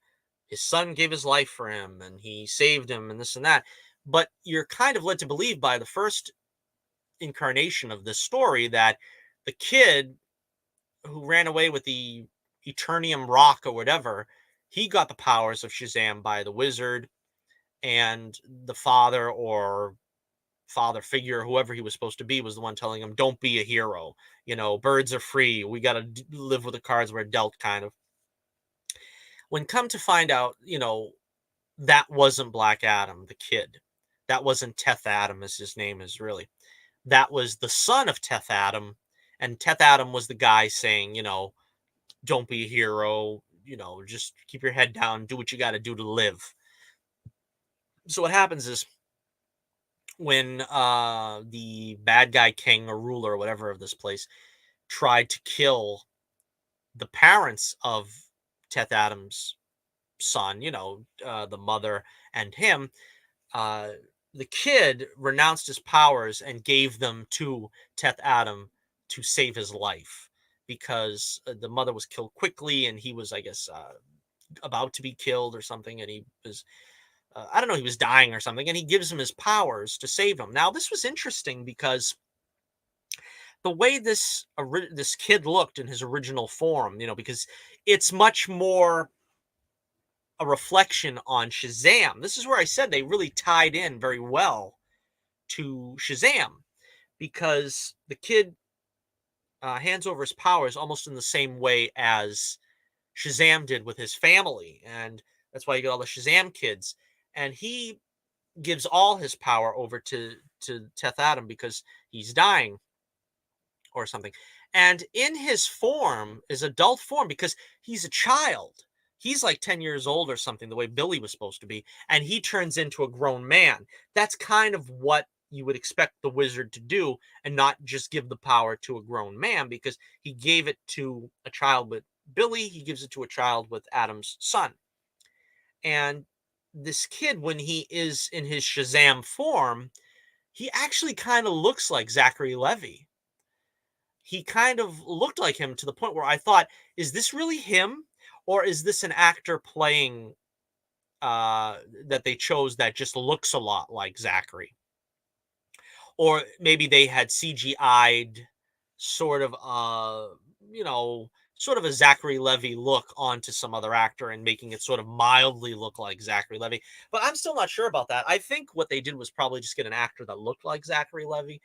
his son gave his life for him and he saved him and this and that. But you're kind of led to believe by the first incarnation of this story that the kid who ran away with the Eternium rock or whatever, he got the powers of Shazam by the wizard, and the father or father figure, whoever he was supposed to be, was the one telling him, don't be a hero. Birds are free. We got to live with the cards we're dealt, kind of. When come to find out, that wasn't Black Adam, the kid. That wasn't Teth Adam, as his name is really. That was the son of Teth Adam. And Teth Adam was the guy saying, don't be a hero, just keep your head down, do what you got to do to live. So what happens is when the bad guy king or ruler or whatever of this place tried to kill the parents of Teth Adams' son, the mother and him, uh, the kid renounced his powers and gave them to Teth Adam to save his life because the mother was killed quickly and he was, I guess, about to be killed or something, and he was I don't know, he was dying or something, and he gives him his powers to save him. Now, this was interesting because the way this kid looked in his original form, because it's much more a reflection on Shazam. This is where I said they really tied in very well to Shazam, because the kid hands over his powers almost in the same way as Shazam did with his family, and that's why you get all the Shazam kids. And he gives all his power over to Teth Adam because he's dying or something. And in his form, his adult form, because he's a child, he's like 10 years old or something, the way Billy was supposed to be, and he turns into a grown man. That's kind of what you would expect the wizard to do, and not just give the power to a grown man, because he gave it to a child with Billy, he gives it to a child with Adam's son. And this kid, when he is in his Shazam form, he actually kind of looks like Zachary Levi. He kind of looked like him to the point where I thought, is this really him? Or is this an actor playing that they chose that just looks a lot like Zachary? Or maybe they had CGI'd sort of sort of a Zachary Levi look onto some other actor and making it sort of mildly look like Zachary Levi. But I'm still not sure about that. I think what they did was probably just get an actor that looked like Zachary Levi.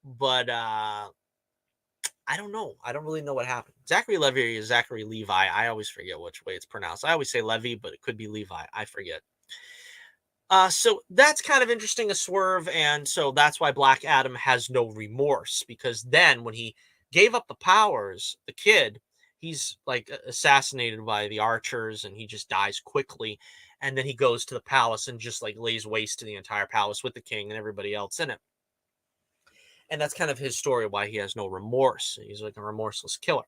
But I don't know. I don't really know what happened. Zachary Levi is Zachary Levi. I always forget which way it's pronounced. I always say Levi, but it could be Levi. I forget. So that's kind of interesting, a swerve, and so that's why Black Adam has no remorse, because then when he gave up the powers, the kid, he's like assassinated by the archers, and he just dies quickly, and then he goes to the palace and just like lays waste to the entire palace with the king and everybody else in it. And that's kind of his story, why he has no remorse. He's like a remorseless killer.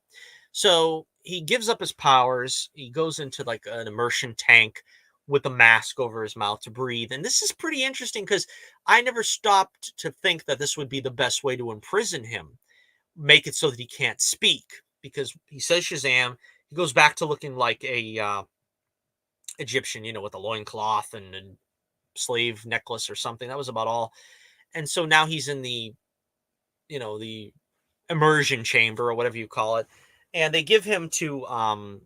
So he gives up his powers. He goes into like an immersion tank with a mask over his mouth to breathe. And this is pretty interesting because I never stopped to think that this would be the best way to imprison him. Make it so that he can't speak, because he says Shazam. He goes back to looking like a Egyptian, with a loincloth and a slave necklace or something. That was about all. And so now he's in the immersion chamber or whatever you call it, and they give him to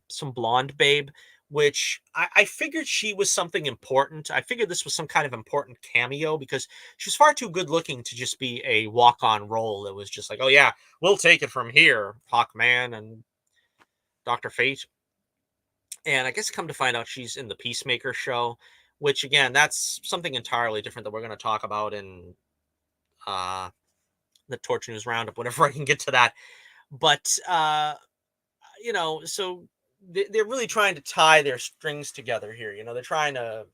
some blonde babe, which I figured she was something important. I figured this was some kind of important cameo because she was far too good looking to just be a walk-on role. It was just like, oh yeah, we'll take it from here, Hawkman and Dr. Fate. And I guess come to find out she's in the Peacemaker show, which again, that's something entirely different that we're going to talk about in uh the Torch News Roundup whenever I can get to that. But so they're really trying to tie their strings together here. You know, they're trying to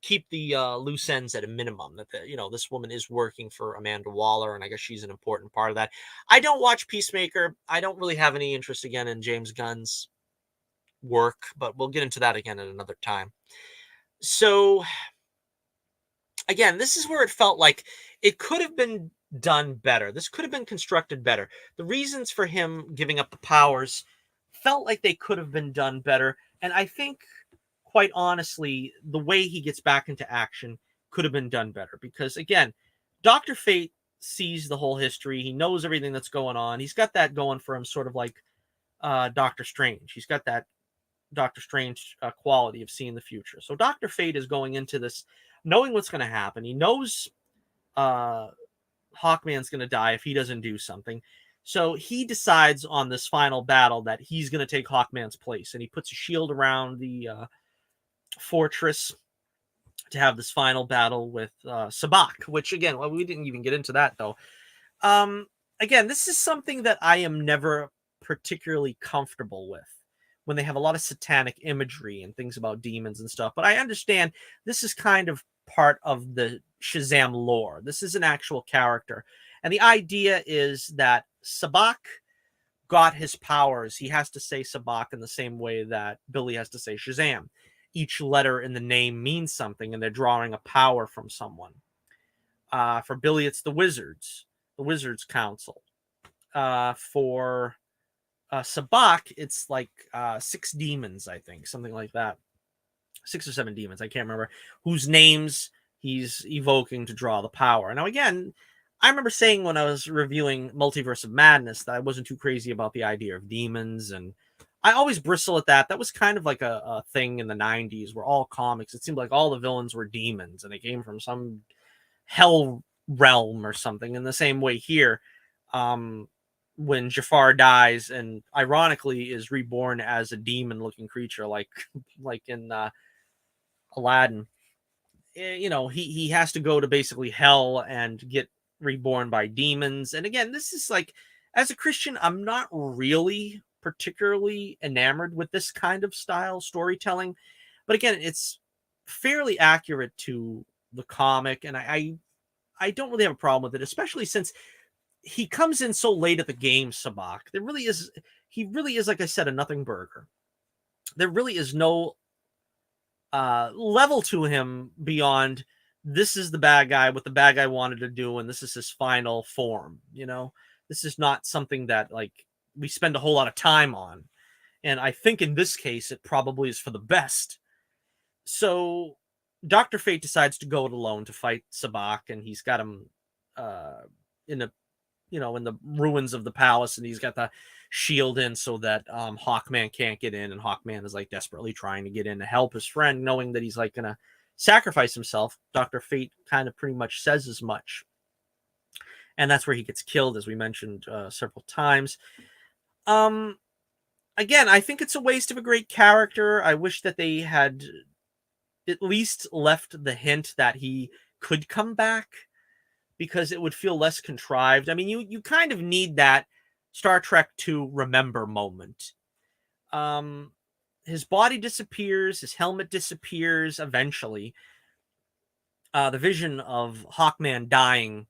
keep the loose ends at a minimum. That you know, this woman is working for Amanda Waller, and I guess she's an important part of that. I don't watch Peacemaker. I don't really have any interest again in James Gunn's work, but we'll get into that again at another time. So again, this is where it felt like it could have been done better. This could have been constructed better. The reasons for him giving up the powers felt like they could have been done better. And I think, quite honestly, the way he gets back into action could have been done better. Because, again, Dr. Fate sees the whole history. He knows everything that's going on. He's got that going for him, sort of like Doctor Strange. He's got that Doctor Strange quality of seeing the future. So Dr. Fate is going into this knowing what's going to happen. He knows uh, Hawkman's going to die if he doesn't do something. So he decides on this final battle that he's going to take Hawkman's place, and he puts a shield around the fortress to have this final battle with Sabak, which, again, well, we didn't even get into that, though. Again, this is something that I am never particularly comfortable with, when they have a lot of satanic imagery and things about demons and stuff. But I understand this is kind of part of the Shazam lore. This is an actual character. And the idea is that Sabak got his powers. He has to say Sabak in the same way that Billy has to say Shazam. Each letter in the name means something, and they're drawing a power from someone. For Billy, it's the Wizards Council. For Sabak, it's like 6 demons, I think, something like that. 6 or 7 demons, I can't remember, whose names he's evoking to draw the power. Now, again, I remember saying when I was reviewing Multiverse of Madness that I wasn't too crazy about the idea of demons, and I always bristle at that. That was kind of like a thing in the 90s where all comics, it seemed like all the villains were demons, and they came from some hell realm or something. In the same way here, when Jafar dies and ironically is reborn as a demon-looking creature, like in Aladdin, you know, he has to go to basically hell and get reborn by demons. And again, this is like, as a Christian, I'm not really particularly enamored with this kind of style storytelling, but again, it's fairly accurate to the comic, and I don't really have a problem with it, especially since he comes in so late at the game, Sabak. He really is, like I said, a nothing burger. There really is no level to him beyond, this is the bad guy, what the bad guy wanted to do, and this is his final form. You know, this is not something that, like, we spend a whole lot of time on. And I think in this case, it probably is for the best. So Dr. Fate decides to go it alone to fight Sabak, and he's got him in a, you know, in the ruins of the palace, and he's got the shield in so that Hawkman can't get in, and Hawkman is like desperately trying to get in to help his friend, knowing that he's like gonna sacrifice himself. Dr. Fate kind of pretty much says as much, and that's where he gets killed, as we mentioned several times. Again, I think it's a waste of a great character. I wish that they had at least left the hint that he could come back, because it would feel less contrived. I mean, you kind of need that Star Trek II remember moment. His body disappears, his helmet disappears eventually. The vision of Hawkman dying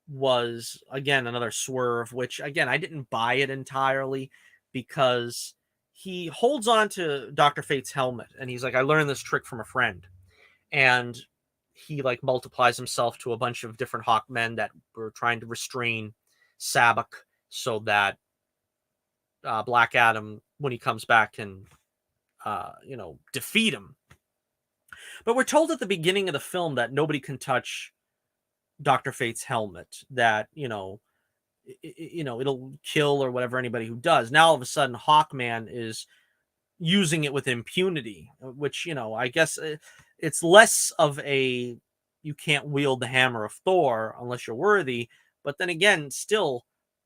was, again, another swerve, which, again, I didn't buy it entirely, because he holds on to Dr. Fate's helmet, and he's like, I learned this trick from a friend. And he like multiplies himself to a bunch of different Hawkmen that were trying to restrain Sabak, so that Black Adam, when he comes back, can you know, defeat him. But we're told at the beginning of the film that nobody can touch Dr. Fate's helmet, that, you know, it'll kill or whatever anybody who does. Now all of a sudden Hawkman is using it with impunity, which, you know, I guess it's less of a, you can't wield the hammer of Thor unless you're worthy. But then again, still,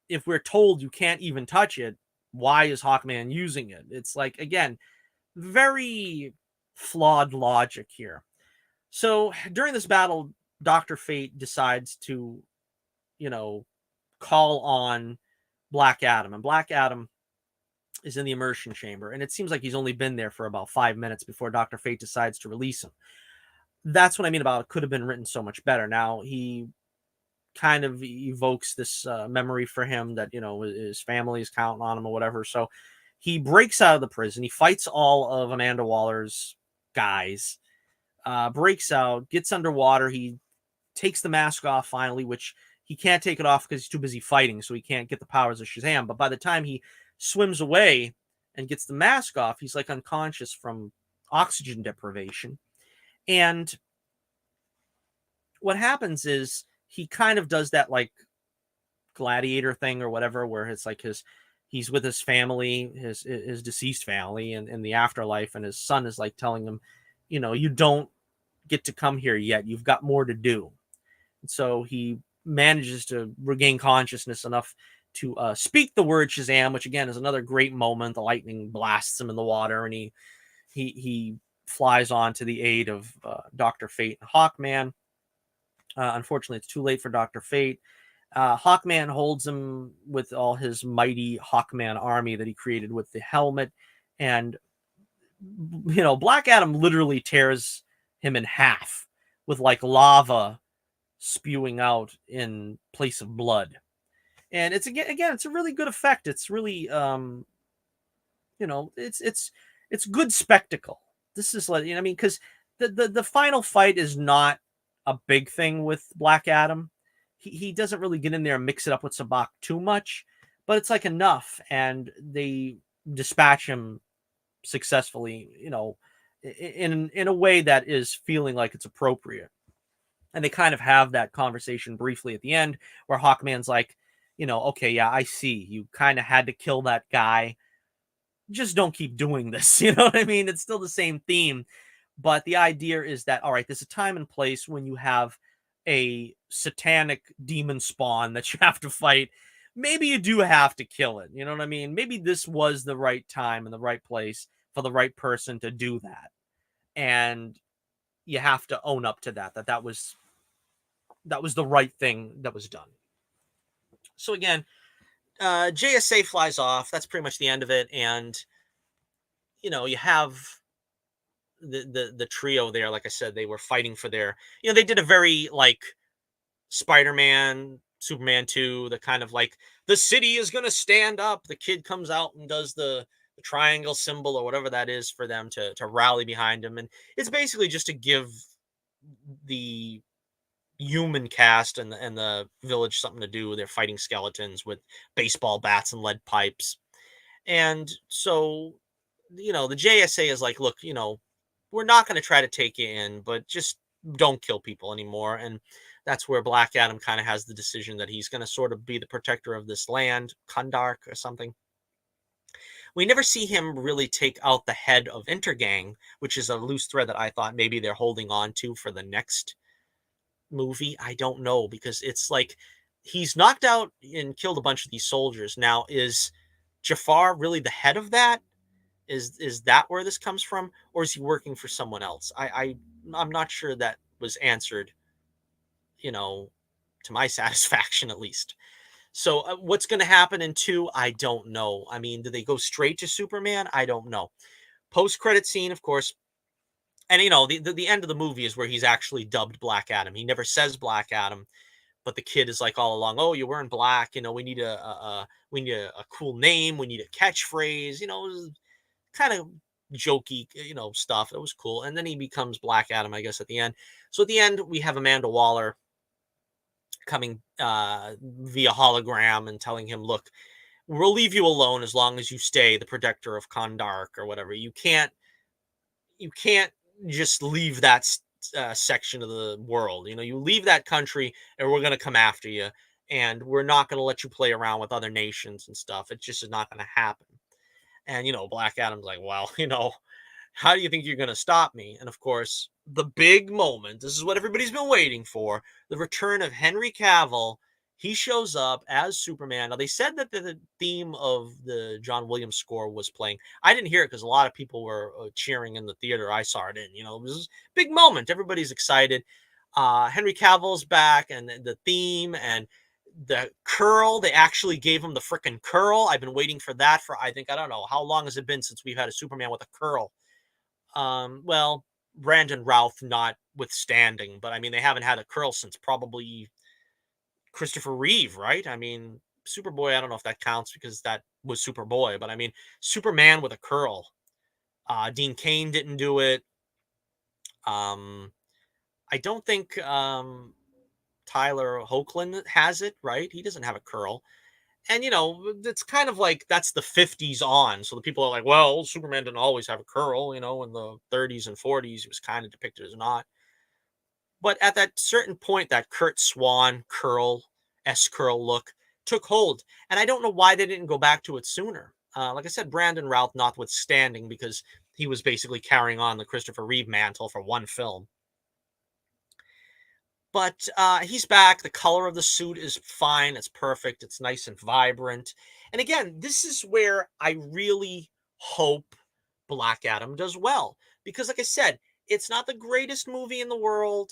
if we're told you can't even touch it, why is Hawkman using it? It's like, again, very flawed logic here. So during this battle, Dr. Fate decides to, you know, call on Black Adam. And Black Adam is in the immersion chamber, and it seems like he's only been there for about 5 minutes before Dr. Fate decides to release him. That's what I mean about it could have been written so much better. Now he kind of evokes this memory for him that, you know, his family is counting on him or whatever. So he breaks out of the prison. He fights all of Amanda Waller's guys, breaks out, gets underwater. He takes the mask off finally, which he can't take it off because he's too busy fighting, so he can't get the powers of Shazam. But by the time he swims away and gets the mask off, he's like unconscious from oxygen deprivation. And what happens is he kind of does that like gladiator thing or whatever, where it's like he's with his family, his deceased family, and in the afterlife, and his son is like telling him, you know, you don't get to come here yet. You've got more to do. And so he manages to regain consciousness enough to speak the word Shazam, which again is another great moment. The lightning blasts him in the water, and he flies on to the aid of Dr. Fate and Hawkman. Unfortunately, it's too late for Dr. Fate. Hawkman holds him with all his mighty Hawkman army that he created with the helmet. And, you know, Black Adam literally tears him in half with like lava spewing out in place of blood. And it's again, it's a really good effect. It's really, you know, it's good spectacle. This is like, you know, I mean, because the final fight is not a big thing with Black Adam. He doesn't really get in there and mix it up with Sabak too much, but it's like enough, and they dispatch him successfully, you know, in a way that is feeling like it's appropriate. And they kind of have that conversation briefly at the end where Hawkman's like, you know, okay, yeah, I see. You kind of had to kill that guy. Just don't keep doing this. You know what I mean? It's still the same theme. But the idea is that, all right, there's a time and place when you have a satanic demon spawn that you have to fight. Maybe you do have to kill it. You know what I mean? Maybe this was the right time and the right place for the right person to do that. And you have to own up to that was the right thing that was done. So again, JSA flies off. That's pretty much the end of it. And, you know, you have the trio there. Like I said, they were fighting for their, you know, they did a very like Spider-Man, Superman 2, the kind of like the city is going to stand up. The kid comes out and does the triangle symbol or whatever that is for them to rally behind him. And it's basically just to give the human cast and the village something to do. They're fighting skeletons with baseball bats and lead pipes. And so, you know, the JSA is like, look, you know, we're not going to try to take you in, but just don't kill people anymore. And that's where Black Adam kind of has the decision that he's going to sort of be the protector of this land, Kundark or something. We never see him really take out the head of Intergang, which is a loose thread that I thought maybe they're holding on to for the next movie. I don't know, because it's like he's knocked out and killed a bunch of these soldiers. Now, is Jafar really the head of that? Is that where this comes from, or is he working for someone else? I'm not sure that was answered, you know, to my satisfaction at least. So what's going to happen in 2? I don't know. I mean, do they go straight to Superman? I don't know. Post-credit scene, of course. And, you know, the end of the movie is where he's actually dubbed Black Adam. He never says Black Adam, but the kid is like all along, oh, you're wearing black. You know, we need a cool name. We need a catchphrase. You know, kind of jokey, you know, stuff. It was cool. And then he becomes Black Adam, I guess, at the end. So at the end, we have Amanda Waller coming via hologram and telling him, look, we'll leave you alone as long as you stay the protector of Kondark or whatever. You can't just leave that section of the world. You know, you leave that country and we're going to come after you. And we're not going to let you play around with other nations and stuff. It just is not going to happen. And, you know, Black Adam's like, well, you know, how do you think you're going to stop me? And of course, the big moment, this is what everybody's been waiting for, the return of Henry Cavill. He shows up as Superman. Now, they said that the theme of the John Williams score was playing. I didn't hear it because a lot of people were cheering in the theater I saw it in. You know, it was a big moment. Everybody's excited. Henry Cavill's back, and the theme, and The curl, they actually gave him the frickin' curl. I've been waiting for that for, I think, I don't know, how long has it been since we've had a Superman with a curl? Well, Brandon Routh notwithstanding, but I mean, they haven't had a curl since probably Christopher Reeve, right? I mean, Superboy, I don't know if that counts because that was Superboy, but I mean, Superman with a curl. Dean Cain didn't do it. Um, I don't think Tyler Hoechlin has it, right? He doesn't have a curl. And, it's kind of like that's the 50s on. So the people are like, well, Superman didn't always have a curl, in the 30s and 40s, he was kind of depicted as not. But at that certain point, that Kurt Swan curl, S curl look took hold. And I don't know why they didn't go back to it sooner. Like I said, Brandon Routh notwithstanding, because he was basically carrying on the Christopher Reeve mantle for one film. But he's back. The color of the suit is fine. It's perfect. It's nice and vibrant. And again, this is where I really hope Black Adam does well. Because, like I said, it's not the greatest movie in the world.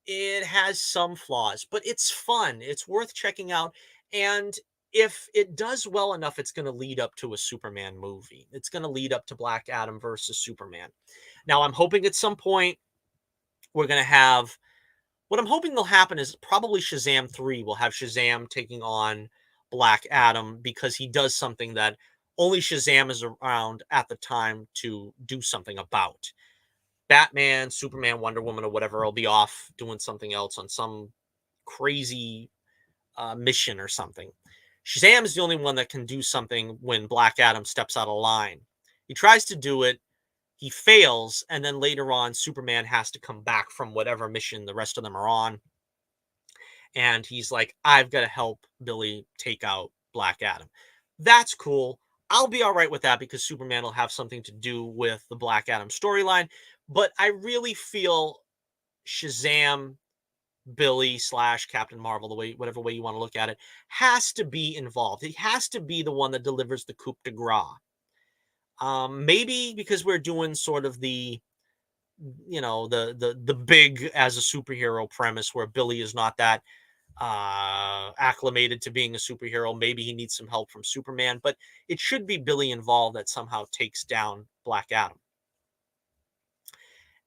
It has some flaws, but it's fun. It's worth checking out. And if it does well enough, it's going to lead up to a Superman movie. It's going to lead up to Black Adam versus Superman. Now, I'm hoping at some point we're going to have what I'm hoping will happen is probably Shazam 3 will have Shazam taking on Black Adam because he does something that only Shazam is around at the time to do something about. Batman, Superman, Wonder Woman, or whatever will be off doing something else on some crazy mission or something. Shazam is the only one that can do something when Black Adam steps out of line. He tries to do it, he fails, and then later on, Superman has to come back from whatever mission the rest of them are on. And he's like, I've got to help Billy take out Black Adam. That's cool. I'll be all right with that because Superman will have something to do with the Black Adam storyline. But I really feel Shazam, Billy slash Captain Marvel, whatever way you want to look at it, has to be involved. He has to be the one that delivers the coup de grace. Maybe because we're doing sort of the the big as a superhero premise where Billy is not that acclimated to being a superhero. Maybe he needs some help from Superman, but it should be Billy involved that somehow takes down Black Adam.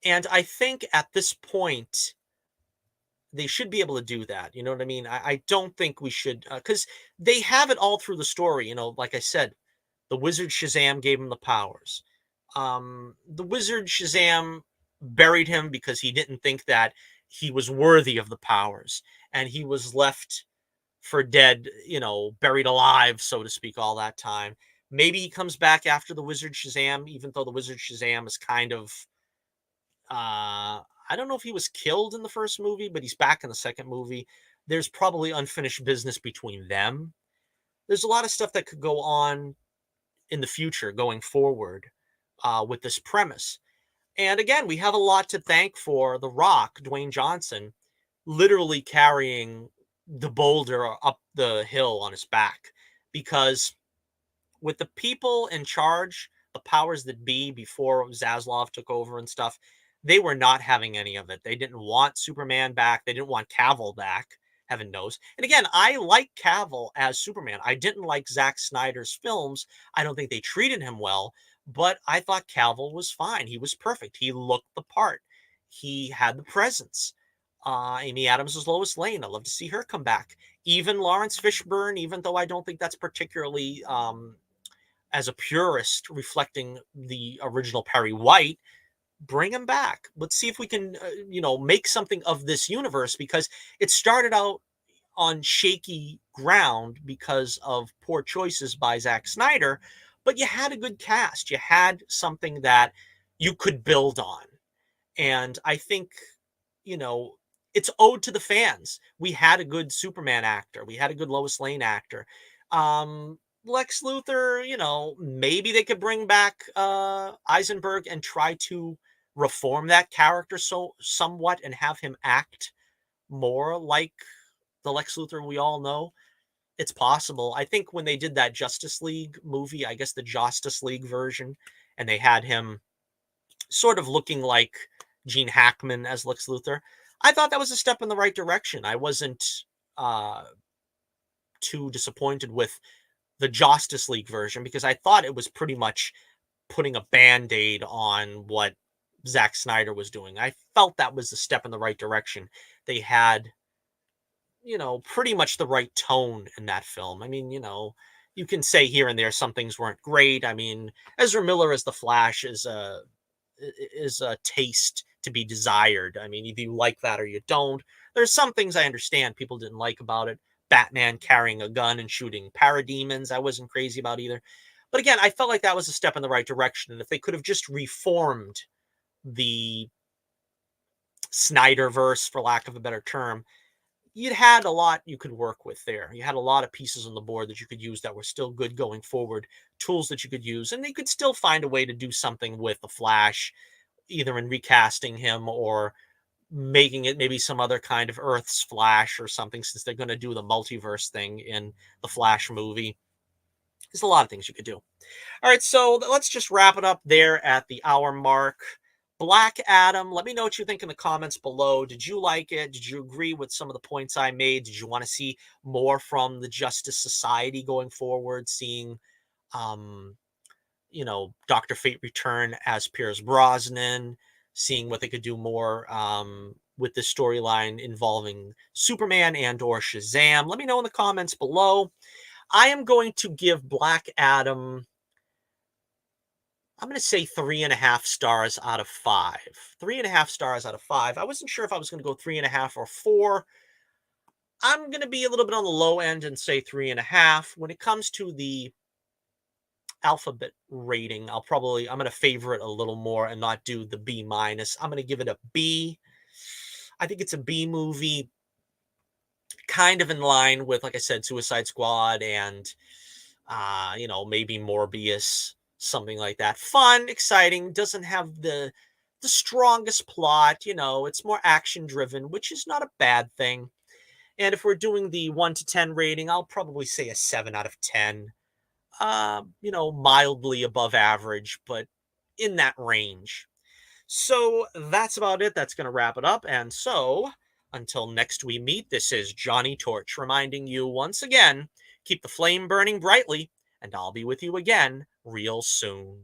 And I think at this point, they should be able to do that. You know what I mean? I don't think we should, because they have it all through the story. Like I said, the wizard Shazam gave him the powers. The wizard Shazam buried him because he didn't think that he was worthy of the powers. And he was left for dead, buried alive, so to speak, all that time. Maybe he comes back after the wizard Shazam, even though the wizard Shazam is kind of, I don't know if he was killed in the first movie, but he's back in the second movie. There's probably unfinished business between them. There's a lot of stuff that could go on in the future going forward with this premise. And again, we have a lot to thank for The Rock, Dwayne Johnson, literally carrying the boulder up the hill on his back. Because with the people in charge, the powers that be before Zaslav took over and stuff, they were not having any of it. They didn't want Superman back. They didn't want Cavill back, heaven knows. And again, I like Cavill as Superman. I didn't like Zack Snyder's films. I don't think they treated him well, but I thought Cavill was fine. He was perfect. He looked the part. He had the presence. Amy Adams was Lois Lane. I'd love to see her come back. Even Lawrence Fishburne, even though I don't think that's particularly as a purist reflecting the original Perry White, bring him back. Let's see if we can, make something of this universe because it started out on shaky ground because of poor choices by Zack Snyder, but you had a good cast. You had something that you could build on. And I think, it's owed to the fans. We had a good Superman actor. We had a good Lois Lane actor. Lex Luthor, maybe they could bring back Eisenberg and try to reform that character somewhat and have him act more like the Lex Luthor we all know. It's possible. I think when they did that Justice League movie, I guess the Justice League version, and they had him sort of looking like Gene Hackman as Lex Luthor, I thought that was a step in the right direction. I wasn't too disappointed with the Justice League version because I thought it was pretty much putting a band-aid on what Zack Snyder was doing. I felt that was a step in the right direction. They had, pretty much the right tone in that film. I mean, you can say here and there some things weren't great. I mean, Ezra Miller as the Flash is a taste to be desired. I mean, either you like that or you don't. There's some things I understand people didn't like about it. Batman carrying a gun and shooting parademons, I wasn't crazy about either. But again, I felt like that was a step in the right direction. And if they could have just reformed the Snyderverse, for lack of a better term, you had a lot you could work with there. You had a lot of pieces on the board that you could use that were still good going forward, tools that you could use, and they could still find a way to do something with the Flash, either in recasting him or making it maybe some other kind of Earth's Flash or something, since they're going to do the multiverse thing in the Flash movie. There's a lot of things you could do. All right, so let's just wrap it up there at the hour mark. Black Adam, let me know what you think in the comments below. Did you like it? Did you agree with some of the points I made? Did you want to see more from the Justice Society going forward, seeing um, Dr. Fate return as Pierce Brosnan, seeing what they could do more with this storyline involving Superman and or Shazam? Let me know in the comments below. I am going to give Black Adam, I'm going to say 3.5 stars out of 5. 3.5 stars out of 5. I wasn't sure if I was going to go 3.5 or 4. I'm going to be a little bit on the low end and say 3.5. When it comes to the alphabet rating, I'm going to favor it a little more and not do the B minus. I'm going to give it a B. I think it's a B movie, kind of in line with, like I said, Suicide Squad and, maybe Morbius, something like that. Fun, exciting, doesn't have the strongest plot. It's more action driven, which is not a bad thing. And if we're doing the 1 to 10 rating, I'll probably say a 7 out of 10. Mildly above average, but in that range. So that's about it. That's going to wrap it up. And so until next we meet, this is Johnny Torch reminding you once again, keep the flame burning brightly, and I'll be with you again real soon.